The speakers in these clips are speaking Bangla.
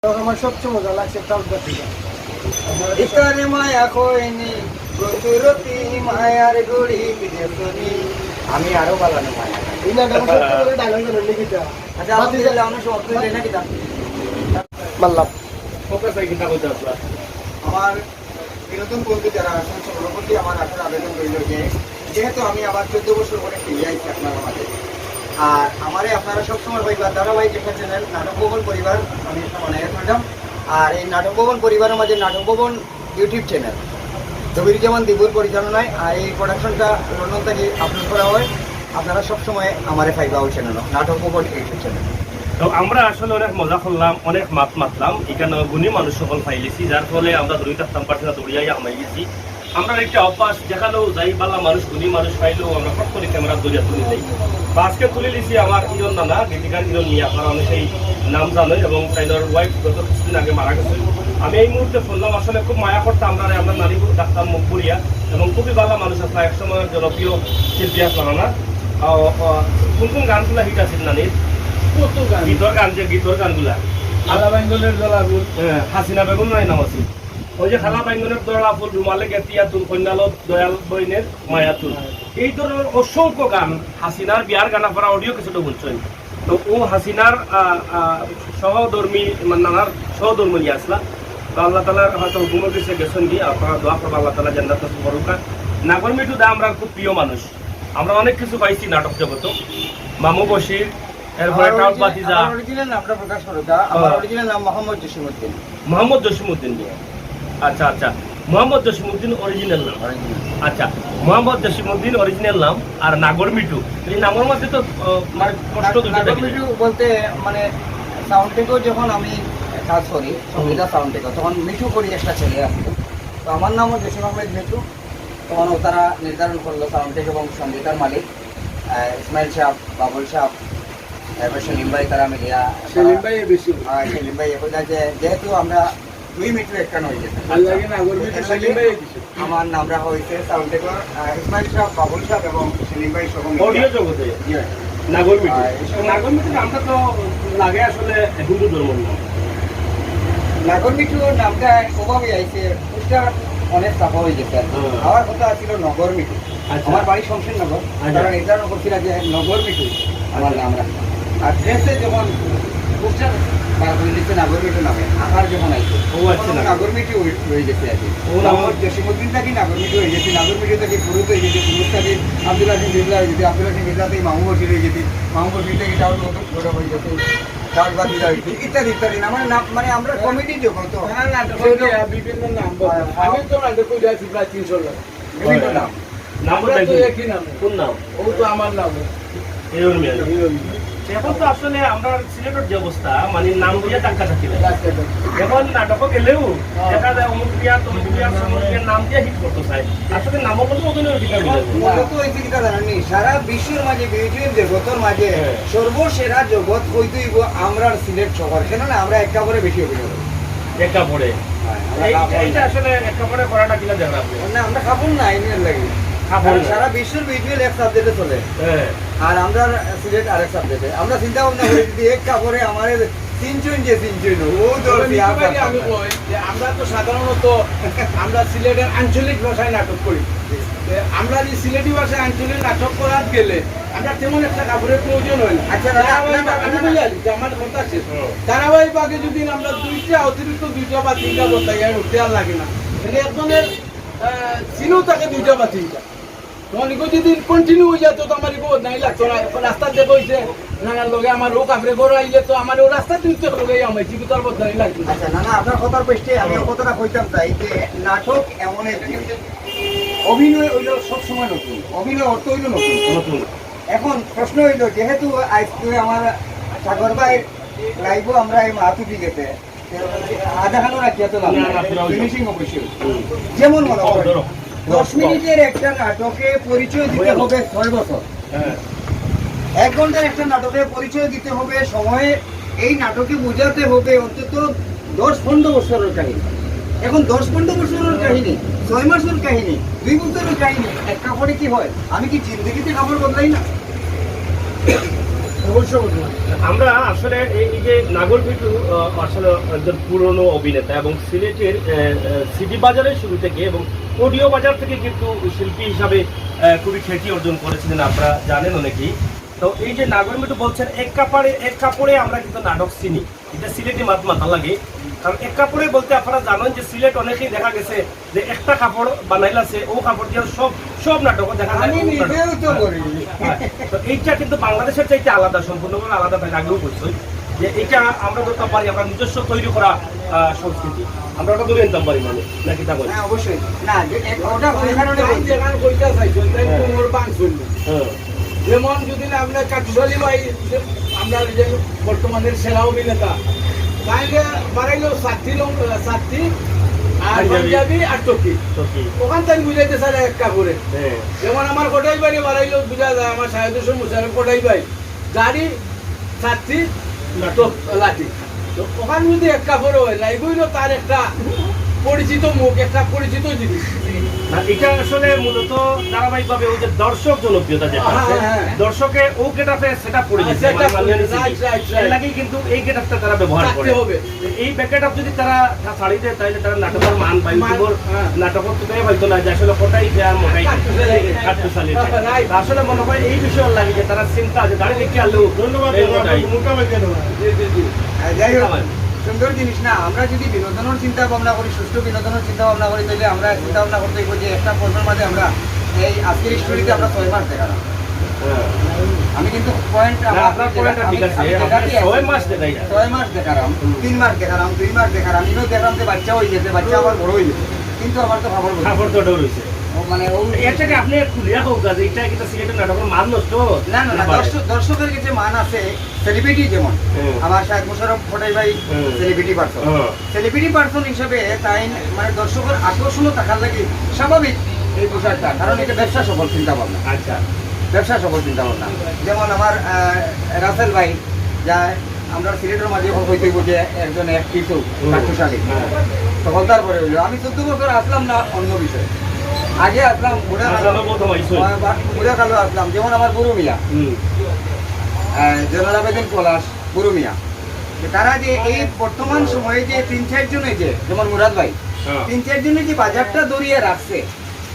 আমার সবচেয়ে মজা লাগছে তালুকদার থেকে। ইকারে মায়া কইনি প্রচুরতি মায়ার গুড়ি বিদেশনি। আমি আরো বালানো মায়া এই না আমার সবচেয়ে বড় ডায়লগ হলো লিখিতা। আচ্ছা আপনি দিলে আমি সব তুই লেনা কিতা মাল্লাম ফোকাস আই কিতা কইতা আপনারা আমার বিনোদন বলতে যারা আছেন সবার প্রতি আমার আসলে আবেদন রইল যে যেহেতু আমি আবার 14 বছর পরে ফিরে আইছি আপনার আমাদের, আর আমারে আপনারা সবসময় পাইবা ধারাবাহিক একটা চ্যানেল নাটক ভবন পরিবার আমি একটা বানাই রাখলাম। আর এই নাটক ভবন পরিবারের মাঝে নাটক ভবন ইউটিউব চ্যানেল জবিরুজ্জামান দিবুর পরিচালনায়, আর এই প্রোডাকশনটা লন্ডন থেকে আপলোড করা হয়। আপনারা সবসময় আমারে পাইবা ওই চ্যানেল নাটক ভবন ইউটিউব চ্যানেল। তো আমরা আসলে অনেক মজা করলাম, অনেক মাত মাতলাম, এখানে গুণী মানুষ সকল পাইলেছি, যার ফলে আমরা দৌড়ি থাকতাম পারছি না, দৌড়িয়াই আমাই গেছি। আমরা একটা অভ্যাস যেখানেও যাই বালা মানুষ গুণী মানুষ পাইলেও আমরা ফট করে ক্যামেরা দৌড়িয়া তুলে যাই। বা আজকে তুলে নিয়েছি আমার ইরন নানা, গীতিকার ইরন নিয়ে আপনারা অনেকেই নাম জানেন, এবং তাইদের ওয়াইফ গত কিছুদিন আগে মারা গেছে। আমি এই মুহূর্তে শুনলাম আসলে খুব মায়া করতাম আমরা নারী ডাক্তার মুখপুরিয়া, এবং খুবই ভালো মানুষ আসলে এক সময়ের জনপ্রিয় শিল্পী আসলাম না। কোন কোন গানগুলা হিট আছে নানির? গীতর গান, যে গীতর গানগুলা আলা বেঙ্গলের জলাবুল, হাসিনা বেগম নাই নাম আছে, ওই যে খালা বাইঙ্গনের দলা ফুল, রুমালে গেতিয়া তুল, কন্যালত দয়াল বইনের মায়া তুল, এই ধরনের অসংখ্য গান হাসিনার বিয়ার গান আপনারা অডিও কিছুটা বলছেন। তো ও হাসিনার সহধর্মী নানার সহধর্মী আসলা। তো আল্লাহ তালার হয়তো হুকুমের কাছে গেছেন দিয়ে আপনারা দোয়া করবো আল্লাহ তালা জান্নাত বরুকা। নাগর মিঠু দা আমরা খুব প্রিয় মানুষ, আমরা অনেক কিছু পাইছি নাটক জগত। মামু বশির, এরপরে টাউট বাতিজা। আমার অরিজিনাল নামটা প্রকাশ করো দা। আমার অরিজিনাল নাম মোহাম্মদ জসিমউদ্দিন। মোহাম্মদ জসিমউদ্দিন। আচ্ছা আচ্ছা, মোহাম্মদ জসিমউদ্দিন অরিজিনাল নাম। আচ্ছা, মোহাম্মদ জসিমউদ্দিন অরিজিনাল নাম, আর নাগর মিঠু এই নামের মধ্যে তো মানে কষ্ট দুটো নাগর থাকে। মিঠু বলতে মানে সাউন্ড টেকও যখন আমি কাজ করি সঙ্গীতা সাউন্ড টেকও, তখন মিঠু করি একটা ছেলে আসতো। তো আমার নামও জসিম আহমেদ মিঠু। তখন তারা নির্ধারণ করলো সাউন্ড টেক এবং সঙ্গীতার মালিক ইসমাইল সাহেব, বাবুল সাহেব, এরপর সেলিম ভাই, তারা মিলিয়া সেলিম ভাই বেশি সেলিম ভাই এখন যেহেতু আমরা 2 মিনিট একটা হয়ে যেত, ভাল লাগে নাগর মিঠু সেলিম ভাই দিছে। আমার নামরা হয়েছে সাউন্ড টেকর ইসমাইল সাহেব, বাবুল সাহেব এবং সেলিম ভাই সহ অডিও জগতে নাগর মিঠু। নাগর মিঠু নামটা তো লাগে আসলে হিন্দু ধর্মের নাম। নাগর মিঠু নামটা ওভাবে আইছে, ওটা অনেক চাপা হয়ে গেছে। আমার কথা ছিল নগর মিঠু। আচ্ছা। আমার বাড়ি শমশেরনগর, তারা নির্ধারণ করছিল যে নগর মিঠু আমার নাম রাখতাম। আর ড্রেসে যখন পোস্টার বার করে দিচ্ছে নাগর মিঠু নামে, আকার যখন আইছে আচ্ছা, নাগর মিঠু হয়ে গেছে আর কি। ও নাম জসিমউদ্দিন থাকি নাগর মিঠু হয়ে গেছে, নাগর মিঠু থেকে ফুরুত হয়ে গেছে, ফুরুত থাকি আব্দুল হাসিম বিরলা হয়ে গেছে, আব্দুল হাসিম বিরলা থেকে মাহমুদ বশির হয়ে গেছে, মাহমুদ বশির থেকে টাউন ছোট হয়ে গেছে, টাউন বাদিরা হয়েছে, ইত্যাদি ইত্যাদি। আমার নাম মানে আমরা কমিটি যখন তো বিভিন্ন নাম বলে। আমি তো নাটক করে আছি প্রায় 300 লোক। বিভিন্ন নাম। নাম আমরা তো বলতে একই নাম। কোন নাম? ও তো আমার নাম। এরকম মিয়া। এখন তো আসলে আমরা সিলেটের যে অবস্থা, মানে নাম দিয়ে টাকা থাকি না। এখন নাটক গেলেও দেখা যায় অমুক প্রিয়া তমুক প্রিয়া সমুক প্রিয়ার নাম দিয়ে হিট করতে চায়। আসলে নামও বলতে অভিনয় অধিকার মিলে। মূলত এই চিন্তা জানানি সারা বিশ্বের মাঝে বিউটির জগতের মাঝে সর্বসেরা জগৎ হইতেইব আমরা সিলেট শহর। কেননা আমরা একেবারে বেশি অভিনয় করি। একটা পড়ে এইটা আসলে একটা পড়ে করাটা কিনা দেখা আপনি না আমরা খাবো না আইনের লাগে সারা বিশ্বের বিউটির এক সাবজেক্টে চলে, আর আমরা সিলেট আরেক সাবজেক্টে। আমরা চিন্তা ভাবনা করি যদি এক কাপড়ে আমার তিনজন যে তিনজন ও আমি কই যে আমরা তো সাধারণত আমরা সিলেটের আঞ্চলিক ভাষায় নাটক করি। আমরা যে সিলেটি ভাষায় আঞ্চলিক নাটক করার গেলে আমরা তেমন একটা কাপড়ের প্রয়োজন হয় না। আচ্ছা আমি বলে আছি যে আমার কথা শেষ। ধারাবাহিক ভাগে যদি আমরা অতিরিক্ত 2টা বা 3টা বলতে যাই উঠতে আর লাগে না, তাহলে একজনের চিনও থাকে 2টা বা 3টা। তখন যদি কন্টিনিউ হয়ে যেত তো আমার নাই লাগতো না। রাস্তার যে বইছে নানার লগে আমার ও কাপড়ে গড় আইলে তো আমার ও রাস্তা দিতে লগে আমার জীবিকার বদলাই লাগতো। আচ্ছা না না, আপনার কথার পৃষ্ঠে আমি কথাটা কইতাম চাই যে নাটক এমন এক অভিনয় হইল সবসময় নতুন, অভিনয় অর্থ হইল নতুন নতুন। এখন প্রশ্ন হইল যেহেতু আজকে আমার সাগর ভাই লাইভও আমরা এই মাহাতুটি গেছে আধা খানো রাখিয়া তো ফিনিশিং অবশ্যই যেমন মনে করেন 10 মিনিটের একটা নাটকে পরিচয় দিতে হবে 6 বছর, 1 ঘন্টার একটা নাটকে পরিচয় দিতে হবে সময়ে, এই নাটকে বোঝাতে হবে অন্তত 10-15 বছরের কাহিনী। এখন 10-15 বছরের কাহিনী, 6 মাসের কাহিনী, 2 বছরের কাহিনী এক কাপড়ে কি হয়? আমি কি জিন্দগিতে কাপড় বদলাই না? অবশ্যই বলবো। আমরা আসলে এই যে নাগরপিটু আসলে একজন পুরনো অভিনেতা এবং সিলেটের সিটি বাজারের শুরু থেকে এবং অডিও বাজার থেকে কিন্তু শিল্পী হিসাবে খুবই খ্যাতি অর্জন করেছিলেন, আপনারা জানেন অনেকেই। তো এই যে নাগরপিটু বলছেন এক কাপড়ে আমরা কিন্তু নাটক চিনি, এটা সিলেটি মাথা লাগে। কারণ এক কাপড়ে বলতে আপনারা জানেন যে সিলেট অনেকেই দেখা গেছে যে একটা কাপড় বানাইলাছে, ও কাপড় দিয়ে সব নাটক দেখা যায়। আমি নিজেও তো করি। হ্যাঁ, তো এইটা কিন্তু বাংলাদেশের চাইতে আলাদা, সম্পূর্ণভাবে আলাদা। তাই আগেও বলছি যে এটা আমরা ধরতে পারি আমরা নিজস্ব তৈরি করা সংস্কৃতি, আমরা ওটা ধরে নিতে পারি মানে নাকি তা বলি। হ্যাঁ অবশ্যই না ওটা ওই কারণে আমি যেখানে কইতে চাইছো তাই তোমার বাংশ হইলো। হ্যাঁ যেমন যদি না আমরা কাটুশালী ভাই আমরা যে বর্তমানের সেরা অভিনেতা তাইলে বাড়াইলো সাথী আর পাঞ্জাবি আর টকি, তো কি ওখান থেকে বুঝাইতে চাই এক কাপড়ে। হ্যাঁ যেমন আমার কোটাই বাড়ি বাড়াইলো বুঝা যায়, আমার সাহেব মুসাফের কোটাই ভাই গাড়ি সাথী নাটক লাঠি, তো ওখানে যদি এক কাপড় হয় লাইবইলো তার একটা পরিচিত মুখ, একটা পরিচিত জিনিস। না, এটা আসলে মূলত ধারাবাহিকভাবে ওই যে দর্শক জনপ্রিয়তা যেটা আছে, হ্যাঁ। দর্শকে ও গেটাপে সেটা পড়ে যেতে সেটা মানিয়ে right, নিছে। right, right. এর লাগেই কিন্তু এই গেটাপটা তারা ব্যবহার করে। রাখতে হবে। এই গেটাপ যদি তারা ছাড়ি দেয় তাহলে তারা নাটকের মান পাই, ইউটিউবের হ্যাঁ। নাটকের তো পাইতো না যে আসলে কোটাই দেয় মোটাই কাটুশালী। কাটুশালী। Right. আসলে মনে হয় এই বিষয় লাগে যে তারা চিন্তা আছে দাঁড়িয়ে দেখে আলো ধন্যবাদ। যাই হোক সুন্দর জিনিস না, আমরা যদি বিনোদনের চিন্তা ভাবনা করি, সুষ্ঠু বিনোদনের চিন্তা ভাবনা করি, তাহলে আমরা চিন্তা ভাবনা করতে হইব যে একটা পর্বের মাঝে আমরা এই আজকের স্টোরিতে আমরা 6 মাস দেখালাম। আমি কিন্তু পয়েন্ট আপনার পয়েন্টটা ঠিক আছে, আপনি 6 মাস দেখাই না। 6 মাস দেখালাম, 3 মাস দেখালাম, 2 মাস দেখালাম, ইনো দেখলাম যে বাচ্চা হয়ে গেছে, বাচ্চা আবার বড় হয়ে গেছে, কিন্তু আমার তো খবর খাবার তো রয়েছে মানে এর থেকে আপনি খুলিয়া হোক যে এটা কিন্তু সিলেটের নাটকের মান নষ্ট হবে না না না, দর্শকের কাছে মান আছে। সেলিব্রিটি যেমন আমার শাহেদ মুশারফ ফটাই ভাই সেলিব্রিটি পারসন, সেলিব্রিটি পারসন হিসেবে তাই মানে দর্শকের আকর্ষণও থাকার লাগে স্বাভাবিক এই পোশাকটা, কারণ এটা ব্যবসা সফল চিন্তা ভাবনা। আচ্ছা ব্যবসা সফল চিন্তা ভাবনা। যেমন আমার রাসেল ভাই যা আমরা সিলেটের মাঝে হইতে যে একজন অ্যাক্টিভ কাঠুশালী সফলতার পরে হইল। আমি 14 বছর আসলাম না অন্য বিষয়, আগে আসলাম বুড়া কালো আসলাম। যেমন আমার বুড়ো মিয়া জেনারেল আবেদিন পলাশ, বুড়ো মিয়া, তারা যে এই বর্তমান সময়ে যে 3-4 জনে যে যেমন মুরাদ ভাই 3-4 জনে যে বাজারটা দরিয়ে রাখছে,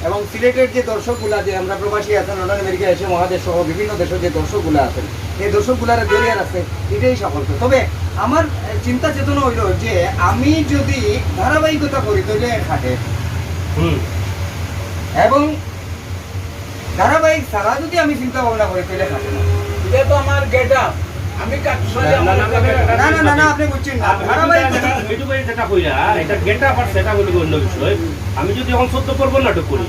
এবং সিলেটের যে দর্শকগুলা যে আমরা প্রবাসী আছেন লন্ডন আমেরিকা এসে মহাদেশ সহ বিভিন্ন দেশের যে দর্শকগুলা আছেন, এই দর্শকগুলারা জড়িয়ে রাখছে, এটাই সফলতা। তবে আমার চিন্তা চেতনা হইল যে আমি যদি ধারাবাহিকতা করি তাহলে খাটে, এবং ধারাবাহিক ছাড়া যদি আমি চিন্তা ভাবনা করি তাহলে খাটে না। এটা তো আমার গেট আপ, আমি কাটুশালী না না না না, আপনি বুঝছেন না ধারাবাহিক আমি যদি এখন 14 পর্ব নাটক করি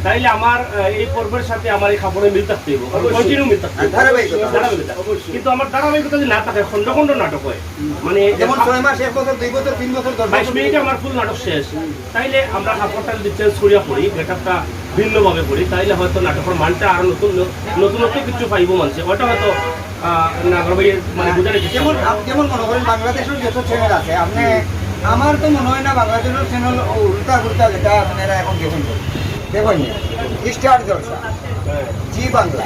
তাইলে আমার এই পর্বের সাথে আমার এই খাবারের মিল থাকতে হবে, কন্টিনিউ মিল থাকতে হবে, ধারাবাহিকতা। কিন্তু আমার ধারাবাহিকতা যদি না থাকে খন্ড খন্ড নাটক হয়, মানে যেমন 6 মাস, 1 বছর, 2 বছর, 3 বছর, 10 22 বছর মিনিটে আমার ফুল নাটক শেষ, তাইলে আমরা কাপড়টা যদি চেঞ্জ করিয়া পড়ি, গেটআপটা ভিন্নভাবে পড়ি, তাইলে হয়তো নাটকের মানটা আরো নতুনত্ব কিছু পাইব মানুষে, ওটা হয়তো নাগরবাইয়ের মানে বুঝার যেমন যেমন মনে করেন বাংলাদেশের যত চ্যানেল আছে, আপনি আমার তো মনে হয় না বাংলাদেশের চ্যানেল উল্টা উল্টা যেটা আপনারা এখন দেখুন দেখুন স্টার জলসা, জি বাংলা,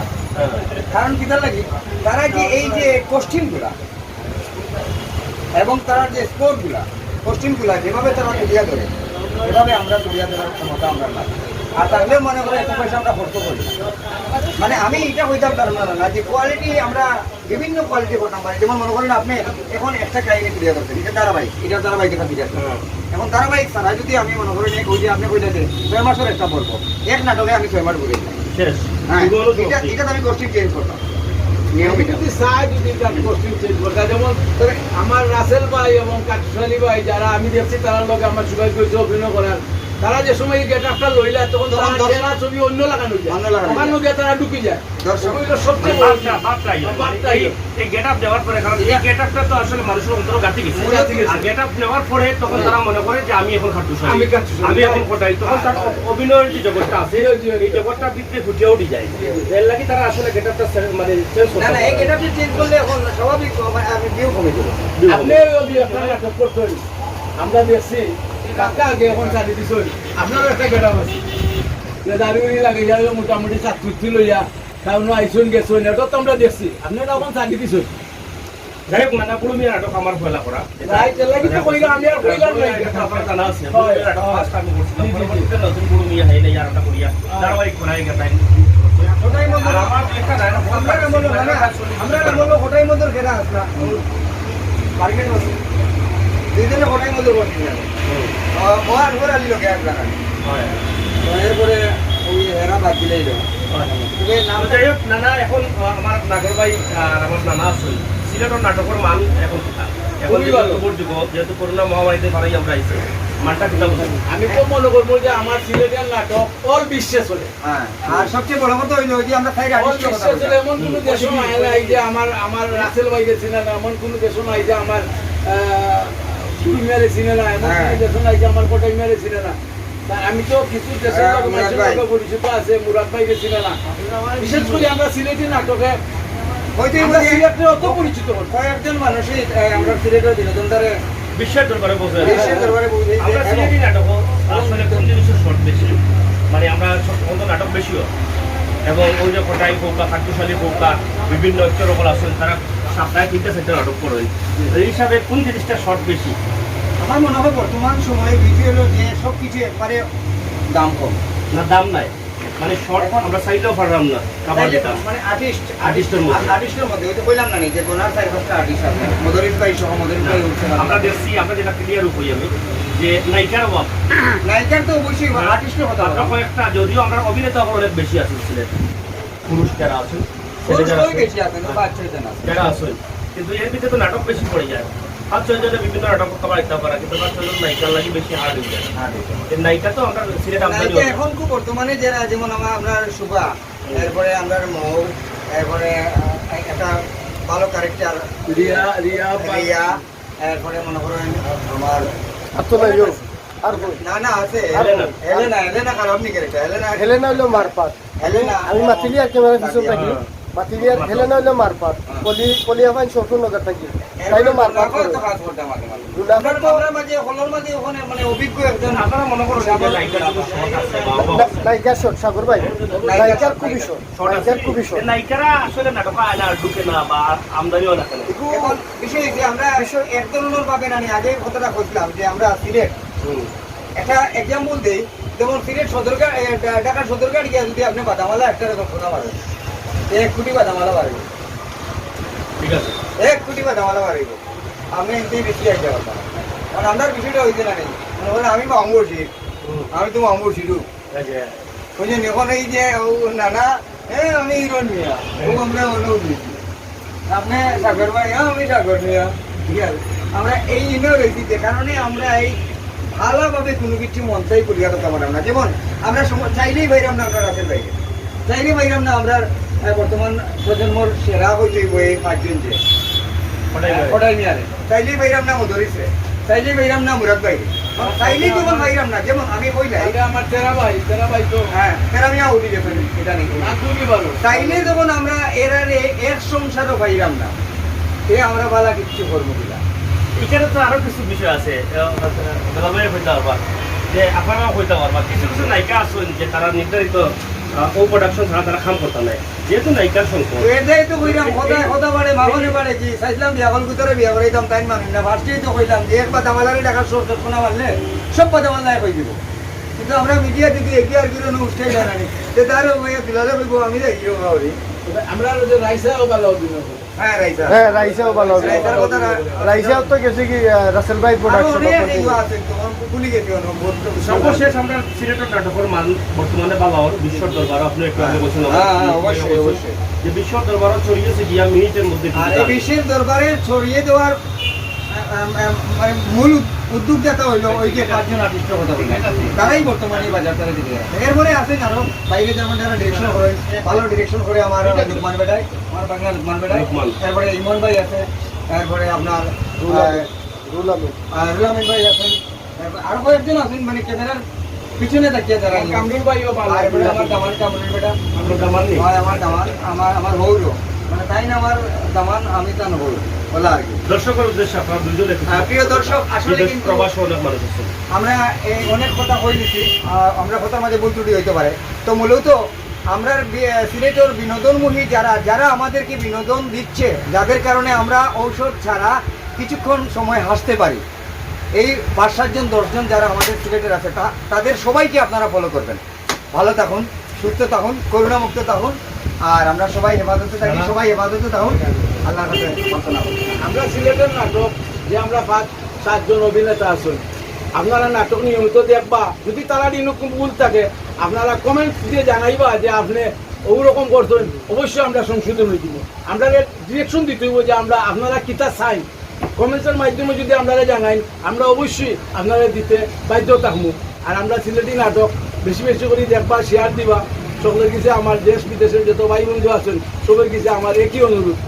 কারণ কি তার লাগে তারা যে এই যে কোশ্চিনগুলা এবং তারা যে স্পোর্টগুলা কোশ্চিনগুলা যেভাবে তারা তুলিয়া ধরে, এভাবে আমরা তুলিয়া ধরার ক্ষমতা আমরা না। আর তাহলে মনে করে এত পয়সা আমরা খরচ করি না। মানে আমি এটা হইতাম তার মানে না যে কোয়ালিটি আমরা বিভিন্ন কোয়ালিটি করতাম পারি। যেমন মনে করেন আপনি এখন একটা কাহিনী তুলিয়া ধরছেন, এটা ধারাবাহিক, এটা ধারাবাহিক একটা তুলিয়া ধরছেন। এখন ধারাবাহিক ছাড়া যদি আমি মনে করেন ওই যে আপনি কইলেন 6 মাসের একটা বলবো, এক নাটকে আমি 6 মাস ঘুরে শেষ। হ্যাঁ, এটা আমি কোশ্চিন চেঞ্জ করতাম নিয়মিত। যদি চাই যদি তার কোশ্চিন চেঞ্জ করতে, যেমন আমার রাসেল ভাই এবং কাটুশালী ভাই যারা আমি দেখছি তার লোক আমার সবাই কইছে অভিনয় করার, তারা যে সময় গেট আপটা লইলা তখন তারা ছবি অন্য লাগানো যায়, ওখানে গিয়ে তারা ঢুকে যায়। দর্শক সবচেয়ে এই গেটআপ দেওয়ার পরে, কারণ এই গেটআপটা তো আসলে মানুষের অন্তর গাঁথি গেছে, আর গেটআপ নেওয়ার পরে তখন তারা মনে করে যে আমি এখন কাটুশালী, আমি এখন কোটাই, তখন তার অভিনয়ের যে জগৎটা আছে এই জগৎটা ভিতরে ফুটিয়ে উঠে যায়। এর লাগি তারা আসলে গেটআপটা মানে চেঞ্জ না না, এই গেটআপটা চেঞ্জ করলে এখন স্বাভাবিক আমি ভিউ কমে যাবে। আপনি আপনার নাটক করতেন, আমরা দেখছি কাকা আগে এখন চালি দিছ, আপনারও একটা গেট আপ আছে, দাঁড়িয়ে লাগে মোটামুটি 7 ফুট লইয়া কারণ আইসুন গেছুন এটা তো আমরা দেখছি আপনি এখন চাকরি দিছুন যাই হোক নানা পুরুমিয়া নাটক আমার পয়লা করা রাইট লাগি তো কইরা আমি আর কইলাম না আপনার জানা আছে পুরুমিয়া নাটক ফার্স্ট আমি করছিলাম পরবর্তীতে নতুন পুরুমিয়া হাইলে আর একটা করিয়া ধারাবাহিক করাই গেতাই ওটাই মধ্যে আর আমার একটা ডায়লগ আমরা বলো না আমরা বলো ওটাই মধ্যে কেনা আসলা মার্কেট আছে দুইজনে ওটাই মধ্যে করছি না ওয়ার ওর আলি লোকে এক জায়গা হয় এরপরে ওই এরা বাদ দিলেই দেবো তবে নাম যাই হোক নানা এখন আমার নাগর ভাই আর আমার নানা আছে সিলেটের নাটকের মান এখন কোথায় এখন খুবই ভালো। যেহেতু করোনা মহামারীতে পারাই আমরা আইছি মানটা কোথা কোথায় আমি তো মনে করবো যে আমার সিলেটের নাটক অল বিশ্বে চলে হ্যাঁ আর সবচেয়ে বড় কথা হইলো যে আমরা খাই অল বিশ্বে চলে এমন কোনো দেশ নাই যে আমার রাসেল ভাই গেছে না এমন কোনো দেশ নাই যে আমার মেরে চিনে না এমন কোনো দেশ নাই যে আমার কোটাই মেরে চিনে না তা আমি তো কিছু দেশের হ্যাঁ, লোক মানুষের মুরাদ ভাই। লোক পরিচিত আছে মুরাদ ভাই গেছে না বিশেষ করে আমরা সিলেটি নাটকে হইতেই আমরা বলি সিলেটে অত পরিচিত হন কয়েকজন মানুষই আমরা সিলেটের বিনোদন দ্বারে বিশ্বের দরবারে বসে বিশ্বের দরবারে বুঝে আমরা সিলেটি নাটক আসলে কোন জিনিসের শর্ট বেশি মানে আমরা অন্য নাটক বেশি হয় এবং ওই যে কটাই হোক বা খাদ্যশালী হোক বা বিভিন্ন স্তরকল আছেন তারা সপ্তাহে 3-4টা নাটক করেন এই হিসাবে কোন জিনিসটা শর্ট বেশি আমার মনে হয় বর্তমান সময়ে ভিজুয়াল যে সব কিছু একবারে দাম কম না দাম নাই মানে শর্ট আমরা চাইলেও পারলাম না খাবার দিতাম মানে আর্টিস্ট আর্টিস্টের মধ্যে। আর্টিস্টের মধ্যে ওই তো বললাম না যে কোনার 4-5টা আর্টিস্ট আছে মদরিস ভাই সহ মদরিস ভাই উঠছে আমরা দেখছি আমরা যেটা ক্লিয়ার হই আমি যে নায়িকার অভাব নায়িকার তো অবশ্যই আর্টিস্টের কথা মাত্র কয়েকটা যদিও আমরা অভিনেতা অনেক বেশি আছেন সিলেটে পুরুষ যারা আছেন ছেলে যারা বড় আছেন, বেশি আছে না বাচ্চা আছে না যারা আছেন কিন্তু এর ভিতরে তো নাটক বেশি পড়ে যায় 5-6 জনে বিভিন্ন নাটক করতে পারে পারা কিন্তু 5-6 জন নায়িকার লাগি বেশি হার্ড হয়ে যায় এই নায়িকা তো আমরা সিলেট আমদানি নায়িকা হয়। এখন খুব বর্তমানে যারা যেমন আপনার শুভা এরপরে আপনার মৌ এরপরে একটা ভালো ক্যারেক্টার রিয়া রিয়া রিয়া এরপরে মনে করেন আমার আর না না আছে হেলেনা। হেলেনা হেলেনা খারাপ নি ক্যারেক্টার হেলেনা হেলেনা হইলো মারপাত হেলেনা আমি মাতিলিয়ার ক্যামেরা পিছন থাকি মাতিলিয়ার হেলেনা হইলো মারপাত কলি আফান শত্রু নগর থাকি তাইলে মারপাত করে আমরা মাঝে হলর মাঝে ওখানে মানে অভিজ্ঞ একজন আপনারা মনে করুন যে নায়িকার যদি শর্ট আছে বা অভাব আছে, নায়িকার শট সাগর ভাই নায়িকার খুবই শট শর্ট আছে, নায়িকার খুবই শট এই নায়িকারা আসলে নাটকে আয় না ঢুকে না বা আমদানিও না কেন এখন বিষয় যে আমরা এক ধরনের ভাবে না আগে কথাটা বলছিলাম যে আমরা সিলেট একটা এক্সাম্পল দিই যেমন সিলেট সদরঘাট ঢাকার সদরঘাট গিয়ে যদি আপনি বাদামালা একটা রকম শোনা পারেন 1 কোটি বাদামালা বাড়িব ঠিক আছে 1 কোটি বাদামালা বাড়িব আমি একদিন বেশি আইতে পারতাম কারণ আমার বিষয়টা হয়েছে না নেই মনে করেন আমি মামুর শির আমি তো মামুর শিরু বুঝলেন এখন এই যে নানা আমি হিরণ মিয়া ও আমরা অনুভব দিচ্ছি আপনি সাগর ভাই আমি সাগর মিয়া ঠিক আছে আমরা এই ইমেল রয়েছি যে কারণে আমরা এই ভালোভাবে কোনো কিছু মঞ্চাই করিয়া করতে পারলাম না যেমন আমরা চাইলেই বাইরাম না আমরা রাতের বাইরে চাইলেই বাইরাম না আমরা বর্তমান প্রজন্মর সেরা হইতে এই 5 জন যে ওটাই মিয়ারে চাইলেই বাইরাম না মধুরিসে চাইলেই বাইরাম না মুরাদ ভাই চাইলেই যখন বাইরাম না যেমন আমি কইলাই এটা আমার তেরা ভাই তো হ্যাঁ কেরামিয়া উঠি গেছে এটা নেই না খুবই ভালো চাইলে যখন আমরা এরারে এক সংসারও পাইলাম না এ আমরা বালা কিচ্ছু করবো কিনা এখানে তো আরো কিছু বিষয় আছে বেলাবাই হইতে পারবা যে আপনারা হইতে পারবা কিছু কিছু নায়িকা আছেন যে তারা নির্ধারিত ও প্রোডাকশন ছাড়া তারা কাম করতে নাই যেহেতু নায়িকার সংকট এটাই তো কইলাম কথা বাড়ে মাগনে বাড়ে কি চাইছিলাম বিয়া কল ভিতরে বিয়া করাইতাম তাই মানুষ না ফার্স্টেই তো কইলাম যে এক পাতা মালারে টাকার সোর্স শোনা মারলে সব পাতা মাল্লায় কই দিব কিন্তু আমরা মিডিয়া থেকে এগিয়ে আর কিরো উঠতেই জানানি যে তারও ভাইয়া দিলালে কইব আমি দেখিও ভাবি আমরা যে রাইসাও ভালো দিন হ্যাঁ রাইসা হ্যাঁ রাইসাও ভালো রাইসার কথা রাইসাও তো গেছে কি রাসেল ভাই আরো প্রোডাকশন অনেক এগুলো আছে তোমার ভুলি গেছি অনেক সর্বশেষ আমরা সিলেটের নাটকের মান বর্তমানে ভালো হওয়ার বিশ্বর দরবার আপনি একটু আগে বলছেন অবশ্যই যে বিশ্বর দরবার ছড়িয়েছে গিয়া মিনিটের মধ্যে আর এই বিশ্বের দরবারে ছড়িয়ে দেওয়ার মানে মূল উদ্যোগদাতা হইলো ওই যে 5 জন আর্টিস্টের কথা বললেন তারাই বর্তমানে এই বাজার তারা দিতে এরপরে আছেন আরো বাইরে যেমন যারা ডিরেকশন করে ভালো ডিরেকশন করে আমার লুকমান বেটাই আমার বাংলা লুকমান বেটাই তারপরে ইমন ভাই আছে তারপরে আপনার রুল আমিন রুলামিন ভাই আছেন আরো কয়েকজন আছেন মানে ক্যামেরার পিছনে তাকিয়ে যারা কামরুল ভাইও ভালো তারপরে আমার দামান কামরুল বেটা মাননি হয় আমার দামান আমার হৌরো মানে তাই না আমার দামান আমি তা নহৌর বলা আর কি দর্শকের উদ্দেশ্যে আপনার দুজন প্রিয় দর্শক আসলে কিন্তু প্রবাস অনেক মানুষ আছে আমরা এই অনেক কথা কই দিছি আমরা কথার মাঝে ভুল ত্রুটি হইতে পারে তো মূলত আমরা সিলেটের বিনোদনমুখী যারা যারা আমাদেরকে বিনোদন দিচ্ছে, যাদের কারণে আমরা ঔষধ ছাড়া কিছুক্ষণ সময় হাসতে পারি, এই 5-7 জন 10 জন যারা আমাদের সিলেটের আছে তাদের সবাইকে আপনারা ফলো করবেন। ভালো থাকুন, সুস্থ থাকুন, করুণামুক্ত থাকুন, আর আমরা সবাই হেফাজতে থাকি, সবাই হেফাজতে থাকুন। আল্লাহর কাছে প্রার্থনা করি। আমরা সিলেটের নাটক যে আমরা 5-7 জন অভিনেতা আছেন, আপনারা নাটক নিয়মিত দেখবা, যদি তারা এরকম ভুল থাকে আপনারা কমেন্ট দিয়ে জানাইবা যে আপনি ওরকম করছেন, অবশ্যই আমরা সংশোধন হয়ে দিব। আমরা ডিরেকশন দিতে হইব যে আমরা আপনারা কিতা চাই, কমেন্টসের মাধ্যমে যদি আপনারা জানাই আমরা অবশ্যই আপনারা দিতে বাধ্য থাকবো। আর আমরা সিলেটি নাটক বেশি বেশি করে দেখবা, শেয়ার দিবা। সকলের কাছে আমার দেশ বিদেশের যত ভাই বন্ধু আছেন সবার কাছে আমার একই অনুরোধ।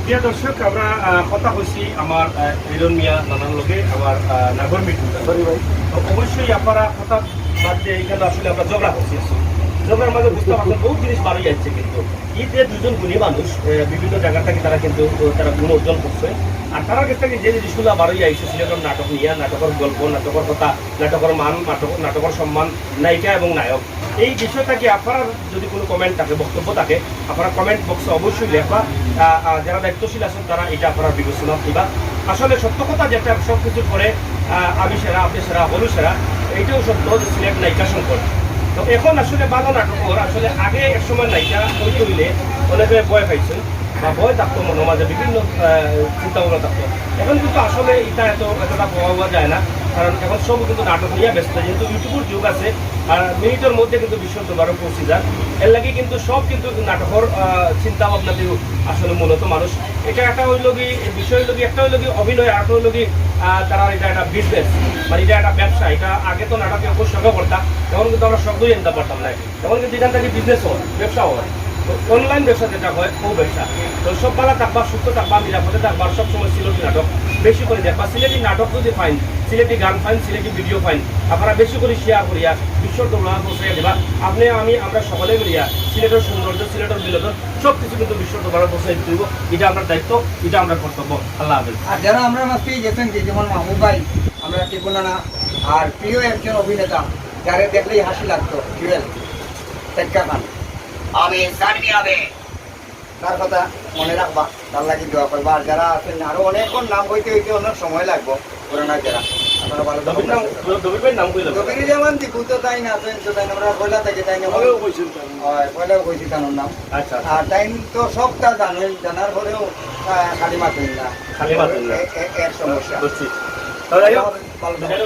প্রিয় দর্শক, আমরা কথা হয়েছি আমার হিরণ মিয়া নানার লগে আমার নাগর মিটু সরি ভাই। অবশ্যই আপনারা কথা বাদ দিয়ে এখানে আসলে আমরা ঝগড়া করছি। ঝগড়ার মাঝে বুঝতে পারছেন বহু জিনিস বাড়ি যাচ্ছে, কিন্তু এই যে দুজন গুণী মানুষ বিভিন্ন জায়গা থেকে তারা কিন্তু তারা গুণ অর্জন করছে। আর তার কাছ থেকে যে জিনিসগুলো বাড়ি আইছে সিলেটের নাটক নিয়ে, নাটকের গল্প, নাটকের কথা, নাটকের মান, নাটকের সম্মান, নায়িকা এবং নায়ক, এই বিষয়টাকে আপনারা যদি কোনো কমেন্ট থাকে, বক্তব্য থাকে, আপনারা কমেন্ট বক্সে অবশ্যই লেখা। যারা দায়িত্বশীল আছেন তারা এটা আপনারা বিবেচনা দিবা। আসলে সত্য কথা যেটা সব কিছুর পরে আমি সেরা, আপনি সেরা, হলু সেরা, এইটাও সত্য যে সিলেট নায়িকা সংকট। তো এখন আসলে ভালো নাটকর আসলে আগে এক সময় নায়িকা হইতে হইলে অনেকে ভয় পাইছে বা ভয় থাকতো, মনে মাঝে বিভিন্ন চিন্তা ভাবনা থাকতো। এখন কিন্তু আসলে এটা এতটা পাওয়া যায় না, কারণ এখন সব কিন্তু নাটক নিয়ে ব্যস্ত, যেহেতু ইউটিউবের যুগ আছে আর মিনিটের মধ্যে কিন্তু বিশ্ব দরবারে পৌঁছে যায়। এর লাগে কিন্তু সব কিন্তু নাটকের চিন্তা ভাবনা দিয়ে আসলে মূলত মানুষ এটা একটা হইল কি বিষয় হইল কি, একটা হইল কি অভিনয়, আর একটা হইল কি তারা এটা একটা বিজনেস, মানে এটা একটা ব্যবসা। এটা আগে তো নাটকে সঙ্গে করতাম, তখন কিন্তু আমরা শব্দই জানতে পারতাম না। তখন কিন্তু এখান থেকে বিজনেস হয়, ব্যবসা হয়, অনলাইন ব্যবসা যেটা হয় ও ব্যবসা। তো সব পালা থাকবা, সুস্থ থাকবা, নিরাপদে থাকবা, সবসময় সিলেটি নাটক বেশি করে দেখবা। সিলেটি নাটক যদি ফাইন, সিলেটি গান ফাইন, সিলেটি ভিডিও ফাইন, আপনারা বেশি করে শেয়ার করিয়া বিশ্বর দৌড়া পৌঁছাইয়া দেবা। আপনি আমি আমরা সকলে মিলিয়া সিলেটের সৌন্দর্য, সিলেটের বিনোদন সব কিছু কিন্তু বিশ্বর দৌড়া পৌঁছাই দিব। এটা আমরা দায়িত্ব, এটা আমরা কর্তব্য। আল্লাহ হাফেজ। আর যারা আমরা মাঝে গেছেন যে যেমন মাহবুব ভাই, আমরা টিপুনা না, আর প্রিয় একজন অভিনেতা যারে দেখলেই হাসি লাগতো, জুয়েল টেক্কা খান, আমি জানি হবে, তার কথা মনে রাখবা, তার লাগে দোয়া করবা। আর যারা আছেন আরো অনেকক্ষণ নাম হইতে হইতে অনেক সময় লাগবো, পুরানা যারা আপনারা ভালো দবির যেমন দীপু তো তাই না আছেন, তো তাই আমরা পয়লা থেকে তাই না পয়লাও কইছি তার নাম। আচ্ছা, আর তাই তো সবটা জানেন, জানার পরেও খালি মাতেন না, খালি মাতেন না, এর সমস্যা। বুঝছি। তাহলে ভালো থাকবেন,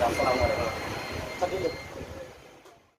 আসসালামু আলাইকুম।